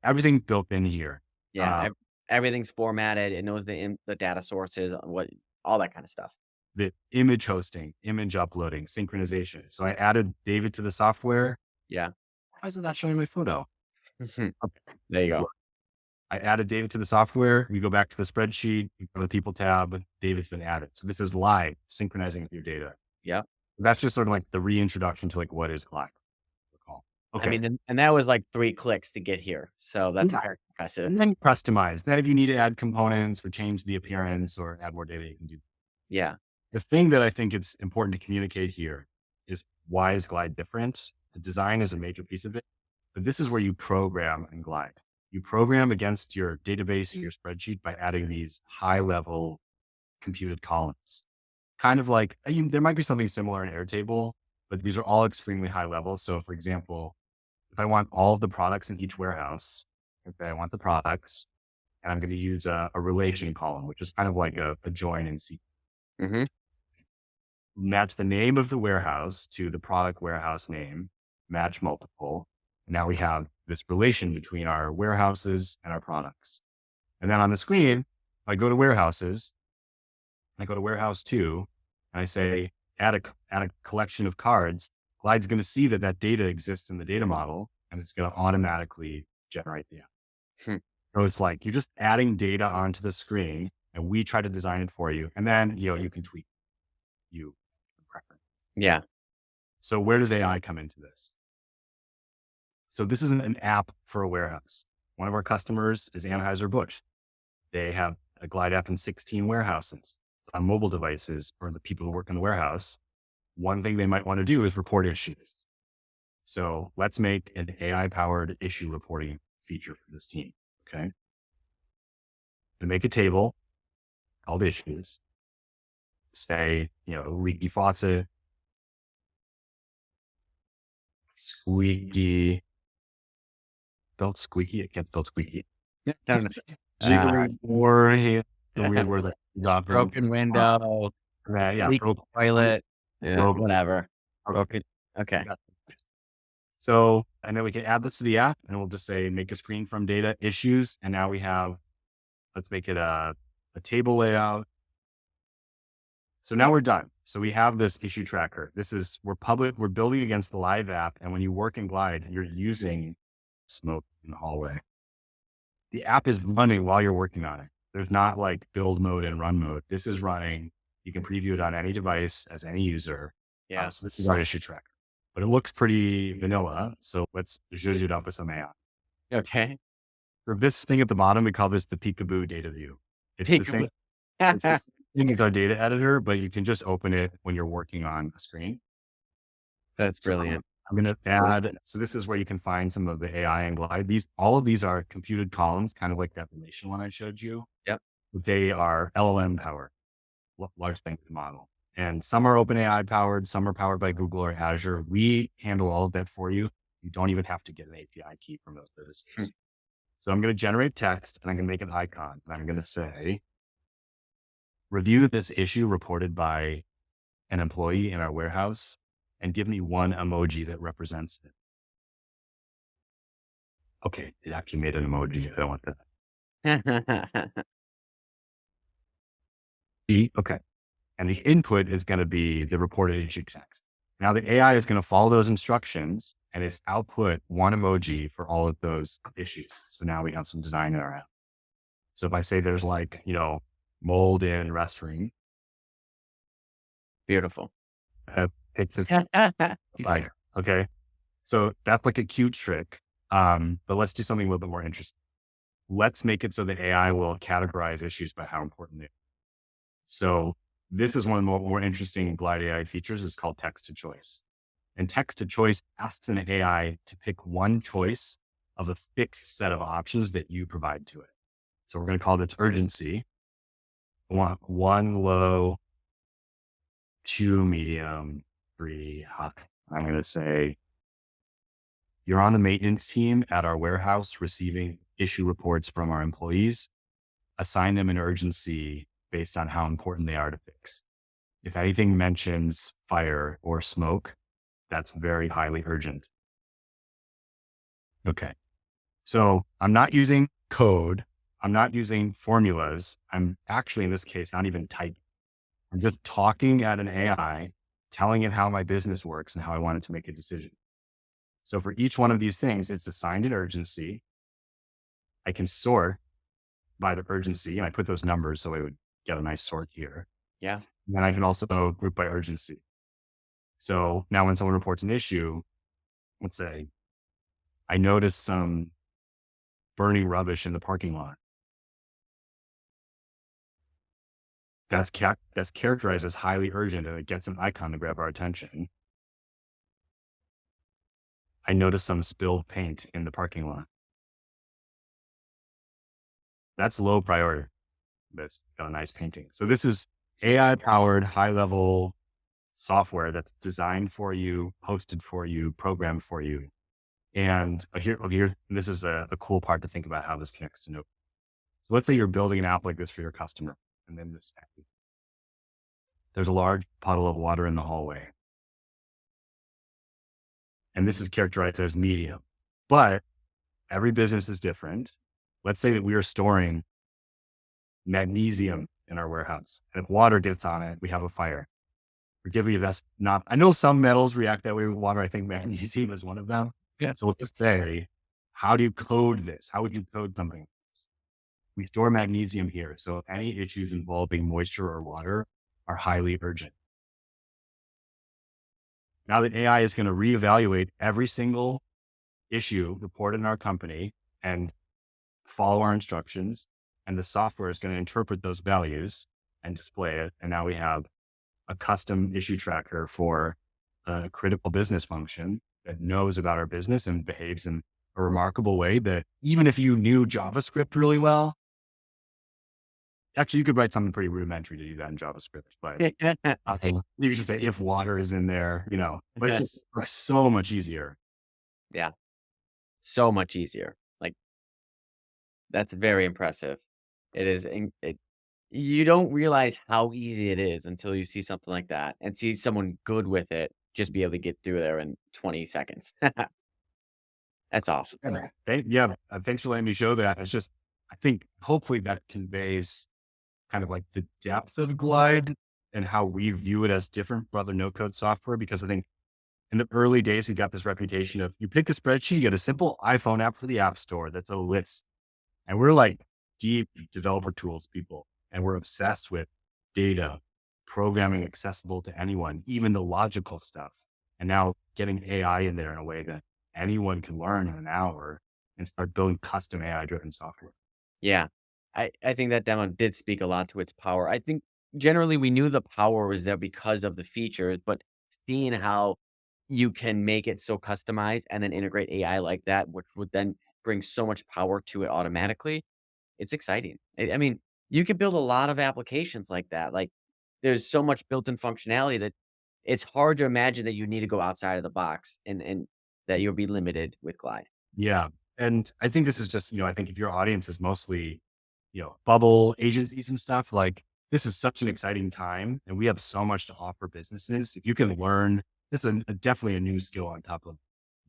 everything built in here. Yeah. Everything's formatted. It knows the data sources, all that kind of stuff. The image hosting, image uploading, synchronization. So I added David to the software. Yeah. Why is it not showing my photo? There Okay. you go. I added David to the software. We go back to the spreadsheet, we go to the people tab, David's been added. So this is live, synchronizing with your data. Yeah. That's just sort of like the reintroduction to like what is live. I Okay. mean, and that was like 3 clicks to get here. So that's Yeah. very impressive. And then customize. Then if you need to add components or change the appearance or add more data, you can do. Yeah. The thing that I think it's important to communicate here is why is Glide different? The design is a major piece of it, but this is where you program in Glide. You program against your database, your spreadsheet by adding these high level computed columns. Kind of like there might be something similar in Airtable, but these are all extremely high level. So for example, if I want all of the products in each warehouse, okay, I want the products and I'm going to use a relation column, which is kind of like a join and see. Mm-hmm. Match the name of the warehouse to the product warehouse name, match multiple. And now we have this relation between our warehouses and our products. And then on the screen, I go to warehouses, I go to warehouse 2, and I say, add a collection of cards. Glide's going to see that data exists in the data model, and it's going to automatically generate the app. So it's like you're just adding data onto the screen, and we try to design it for you. And then, you can tweak you preference. Yeah. So where does AI come into this? So this isn't an app for a warehouse. One of our customers is Anheuser-Busch. They have a Glide app in 16 warehouses. It's on mobile devices for the people who work in the warehouse. One thing they might want to do is report issues. So let's make an AI-powered issue reporting feature for this team. Okay. And make a table called issues. Say, leaky faucet, squeaky, spelled squeaky. It can't spell squeaky. I don't know. Jiggling or the weird word that Broken window, yeah, leaky broken toilet, yeah, broken, whatever. Broken. Okay. Got it. So, and then we can add this to the app and we'll just say, make a screen from data issues. And now we have, let's make it a table layout. So now we're done. So we have this issue tracker. We're building against the live app. And when you work in Glide, you're using smoke in the hallway. The app is running while you're working on it. There's not like build mode and run mode. This is running. You can preview it on any device as any user. Yeah. So this is our issue tracker, but it looks pretty vanilla. So let's zhuzh it up with some AI. Okay. For this thing at the bottom, we call this the peekaboo data view. It's the same. Peekaboo. It's the same thing as our data editor, but you can just open it when you're working on a screen. That's So brilliant. I'm going to add, so this is where you can find some of the AI and Glide. All of these are computed columns, kind of like that relation one I showed you. Yep. They are LLM powered, large language model. And some are OpenAI powered, some are powered by Google or Azure. We handle all of that for you. You don't even have to get an API key from those services. So I'm going to generate text and I'm going to make an icon. And I'm going to say, review this issue reported by an employee in our warehouse and give me one emoji that represents it. Okay, it actually made an emoji. I don't want that. Okay. And the input is going to be the reported issue text. Now the AI is going to follow those instructions and it's output one emoji for all of those issues. So now we have some design in our app. So if I say there's like, mold in restroom, Beautiful. pick this like, okay. So that's like a cute trick. But let's do something a little bit more interesting. Let's make it so the AI will categorize issues by how important they are. So this is one of the more interesting Glide AI features. It's called text to choice. And text to choice asks an AI to pick one choice of a fixed set of options that you provide to it. So we're going to call this urgency. I want 1 low, 2 medium, 3 hot. I'm going to say, you're on the maintenance team at our warehouse receiving issue reports from our employees. Assign them an urgency based on how important they are to fix. If anything mentions fire or smoke, that's very highly urgent. Okay. So I'm not using code. I'm not using formulas. I'm actually, in this case, not even typing. I'm just talking at an AI, telling it how my business works and how I want it to make a decision. So for each one of these things, it's assigned an urgency. I can sort by the urgency, and I put those numbers so I would get a nice sort here. Yeah. And then I can also group by urgency. So now when someone reports an issue, let's say, I noticed some burning rubbish in the parking lot. That's characterized as highly urgent and it gets an icon to grab our attention. I noticed some spilled paint in the parking lot. That's low priority. That's got a nice painting. So this is AI powered, high level software that's designed for you, hosted for you, programmed for you. And here, this is the cool part to think about how this connects to NoCode. So let's say you're building an app like this for your customer, and then there's a large puddle of water in the hallway. And this is characterized as medium, but every business is different. Let's say that we are storing magnesium in our warehouse. And if water gets on it, we have a fire. Forgive me if that's not, I know some metals react that way with water. I think magnesium is one of them. Yeah. So we'll just say, how do you code this? How would you code something like this? We store magnesium here. So any issues involving moisture or water are highly urgent. Now that AI is going to reevaluate every single issue reported in our company and follow our instructions, and the software is going to interpret those values and display it. And now we have a custom issue tracker for a critical business function that knows about our business and behaves in a remarkable way that even if you knew JavaScript really well, actually you could write something pretty rudimentary to do that in JavaScript, but you could just say if water is in there, but it's just so much easier. Yeah. So much easier. Like, that's very impressive. It is. You don't realize how easy it is until you see something like that and see someone good with it just be able to get through there in 20 seconds. That's awesome. Yeah, man. Thanks for letting me show that. It's just, I think hopefully that conveys kind of like the depth of Glide and how we view it as different from other no code software. Because I think in the early days, we got this reputation of you pick a spreadsheet, you get a simple iPhone app for the App Store that's a list. And we're like deep developer tools people, and we're obsessed with data, programming accessible to anyone, even the logical stuff. And now getting AI in there in a way that anyone can learn in an hour and start building custom AI driven software. Yeah. I think that demo did speak a lot to its power. I think generally we knew the power was there because of the features, but seeing how you can make it so customized and then integrate AI like that, which would then bring so much power to it automatically, it's exciting. I mean, you could build a lot of applications like that. Like, there's so much built-in functionality that it's hard to imagine that you need to go outside of the box and that you'll be limited with Glide. Yeah. And I think this is just, I think if your audience is mostly, bubble agencies and stuff, like this is such an exciting time and we have so much to offer businesses. If you can learn, this is definitely a new skill on top of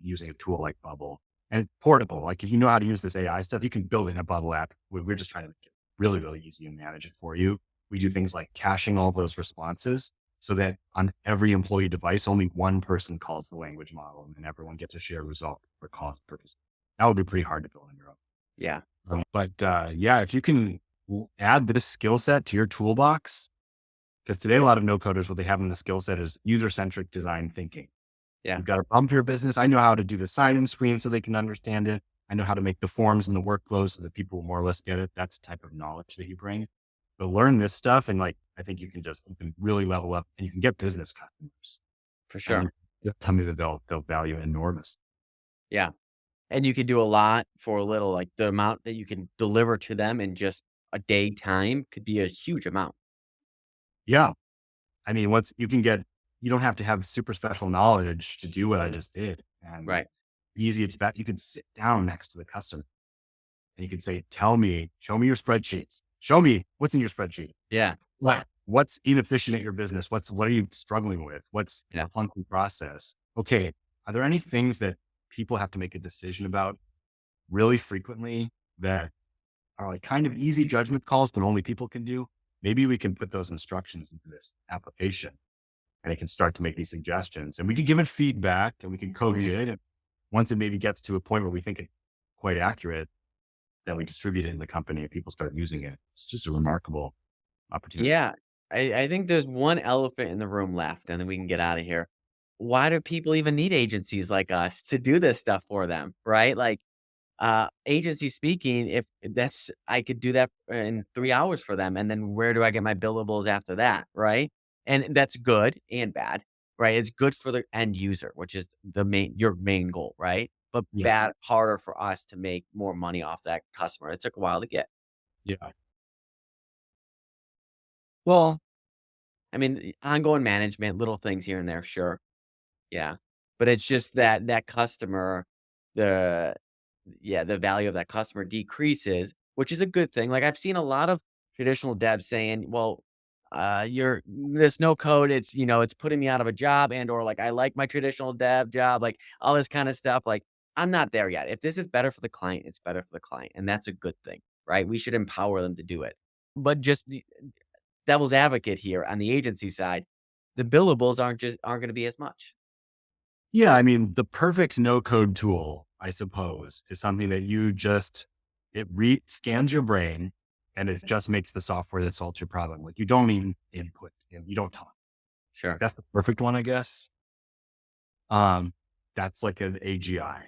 using a tool like Bubble and it's portable. Like if you know how to use this AI stuff, you can build in a Bubble app. We're just trying to make it really, really easy and manage it for you. We do things like caching all those responses so that on every employee device, only one person calls the language model and everyone gets a shared result for cost purposes. That would be pretty hard to build on your own. Yeah. Yeah, if you can add this skill set to your toolbox, because today a lot of no coders, what they have in the skill set is user centric design thinking. Yeah. You've got a problem for your business. I know how to do the sign in screen so they can understand it. I know how to make the forms and the workflows so that people will more or less get it. That's the type of knowledge that you bring. But learn this stuff. And like, I think you can really level up and you can get business customers. For And sure. you'll tell me that they'll value it enormous. Yeah. And you can do a lot for a little, like, the amount that you can deliver to them in just a day time could be a huge amount. Yeah. I mean, once you can get, you don't have to have super special knowledge to do what I just did. And Right. easy, it's about, you can sit down next to the customer and you can say, tell me, show me your spreadsheets. Show me what's in your spreadsheet. Yeah. What's inefficient at your business? What are you struggling with? What's Yeah. a clunky process? Okay. Are there any things that people have to make a decision about really frequently that are like kind of easy judgment calls, but only people can do? Maybe we can put those instructions into this application and it can start to make these suggestions and we can give it feedback and we can code it. And once it maybe gets to a point where we think it's quite accurate, then we distribute it in the company and people start using it. It's just a remarkable opportunity. Yeah. I think there's one elephant in the room left, and then we can get out of here. Why do people even need agencies like us to do this stuff for them, right? Like, agency speaking, if that's I could do that in 3 hours for them, and then where do I get my billables after that, right? And that's good and bad, right? It's good for the end user, which is your main goal, right? But Yeah. bad harder for us to make more money off that customer. It took a while to get. Yeah. Well, I mean, ongoing management, little things here and there, sure. Yeah. But it's just that customer, the the value of that customer decreases, which is a good thing. Like, I've seen a lot of traditional devs saying, "Well, you're this no code, it's putting me out of a job and or like I like my traditional dev job, like all this kind of stuff." Like, I'm not there yet. If this is better for the client, it's better for the client, and that's a good thing, right? We should empower them to do it. But just the devil's advocate here on the agency side, the billables aren't going to be as much. yeah, I mean, the perfect no code tool, I suppose, is something that it scans your brain and it just makes the software that solves your problem. Like you don't even input, you don't talk. Sure. That's the perfect one, I guess. Um, that's like an AGI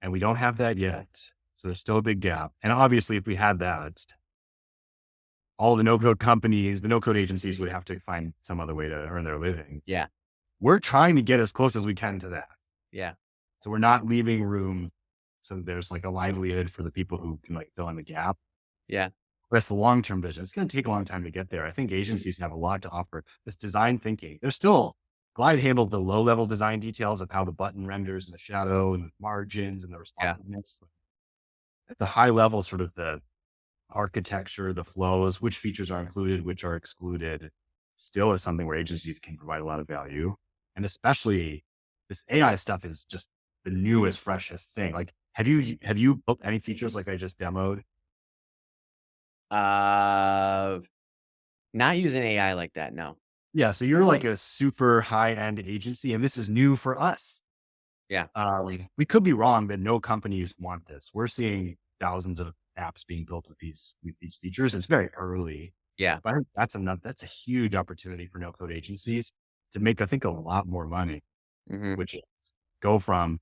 and we don't have that yet. So there's still a big gap. And obviously if we had that, all the no code companies, the no code agencies would have to find some other way to earn their living. Yeah. We're trying to get as close as we can to that. Yeah. So we're not leaving room. So there's like a livelihood for the people who can like fill in the gap. Yeah. That's the long-term vision. It's going to take a long time to get there. I think agencies have a lot to offer. This design thinking, there's still Glide handled the low-level design details of how the button renders and the shadow and the margins and the Yeah. responsiveness. At the high level, sort of the architecture, the flows, which features are included, which are excluded, still is something where agencies can provide a lot of value. And especially this AI stuff is just the newest, freshest thing. Like, have you built any features like I just demoed? Uh, Not using AI like that, no. Yeah, so you're like a super high-end agency, and this is new for us. Yeah. We could be wrong, but no companies want this. We're seeing thousands of apps being built with these features. It's very early, Yeah. but I think that's a huge opportunity for no-code agencies to make, I think, a lot more money, Mhm. which is go from,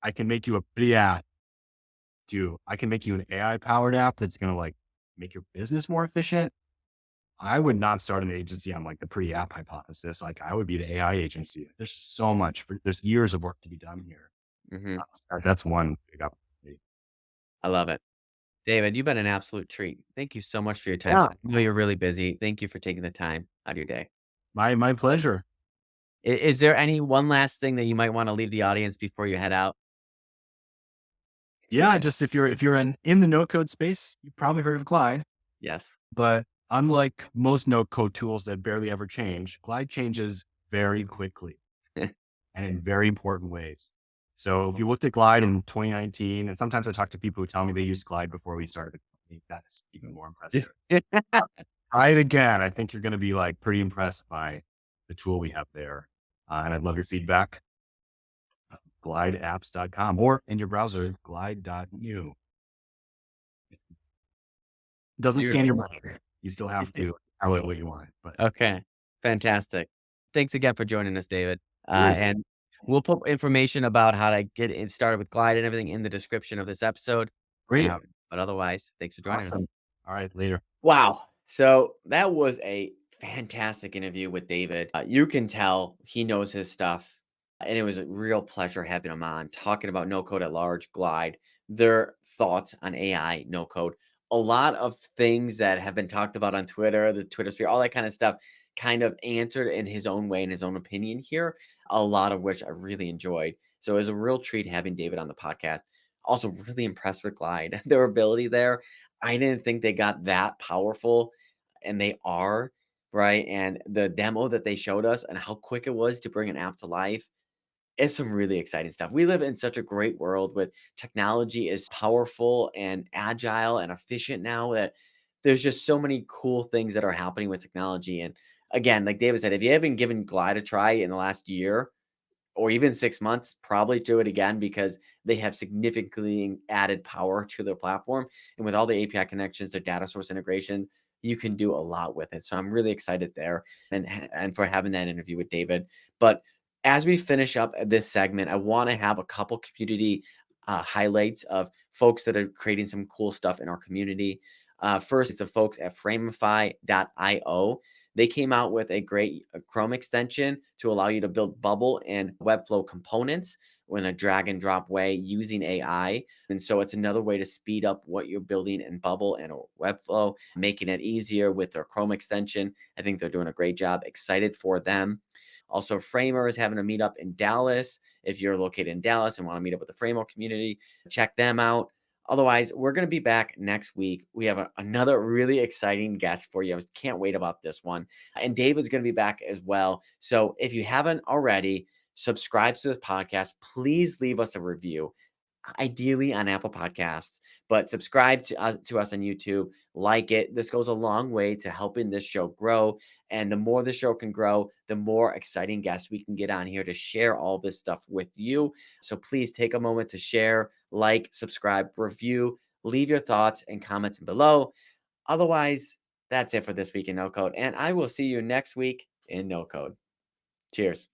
"I can make you a pretty app," to, "I can make you an AI-powered app that's gonna, like, make your business more efficient." I would not start an agency on, like, the pretty app hypothesis. Like, I would be the AI agency. There's years of work to be done here. Mhm. That's one big opportunity. I love it. David, you've been an absolute treat. Thank you so much for your time. Yeah, I know you're really busy. Thank you for taking the time out of your day. my pleasure. Is there any one last thing that you might wanna leave the audience before you head out? Yeah, just if you're in the no code space, you've probably heard of Glide, Yes. but unlike most no code tools that barely ever change, Glide changes very quickly and in very important ways. So if you looked at Glide in 2019, and sometimes I talk to people who tell me they used Glide before we started the company, that's even more impressive. Try it again. I think you're going to be like pretty impressed by the tool we have there. And I'd love your feedback. Glideapps.com or in your browser, glide.new. Doesn't scan your Beautiful. browser. You still have to tell it what you want, but Okay, fantastic. Thanks again for joining us, David. yours. And we'll put information about how to get it started with Glide and everything in the description of this episode. Great. But otherwise, thanks for joining us. Awesome. All right. Later. Wow. So that was a fantastic interview with David. You can tell he knows his stuff. And it was a real pleasure having him on, talking about no code at large, Glide, their thoughts on AI, no code. A lot of things that have been talked about on Twitter, the Twitter sphere, all that kind of stuff, kind of answered in his own way, in his own opinion here, a lot of which I really enjoyed. So it was a real treat having David on the podcast. Also, really impressed with Glide, their ability there. I didn't think they got that powerful, and they are, right? And the demo that they showed us and how quick it was to bring an app to life is some really exciting stuff. We live in such a great world with technology is powerful and agile and efficient now that there's just so many cool things that are happening with technology. And again, like David said, if you haven't given Glide a try in the last year, or even 6 months, probably do it again because they have significantly added power to their platform. And with all the API connections, their data source integration, you can do a lot with it. So I'm really excited there and for having that interview with David. But as we finish up this segment, I want to have a couple community highlights of folks that are creating some cool stuff in our community. First is the folks at Framify.io. They came out with a great Chrome extension to allow you to build Bubble and Webflow components in a drag and drop way using AI. And so it's another way to speed up what you're building in Bubble and Webflow, making it easier with their Chrome extension. I think they're doing a great job. Excited for them. Also, Framer is having a meetup in Dallas. If you're located in Dallas and want to meet up with the Framer community, check them out. Otherwise, we're going to be back next week. We have another really exciting guest for you. I can't wait about this one. And David's going to be back as well. So if you haven't already, subscribe to this podcast. Please leave us a review, ideally on Apple Podcasts, but subscribe to us on YouTube, like it. This goes a long way to helping this show grow. And the more the show can grow, the more exciting guests we can get on here to share all this stuff with you. So please take a moment to share, like, subscribe, review, leave your thoughts and comments below. Otherwise, that's it for this week in No Code. And I will see you next week in No Code. Cheers.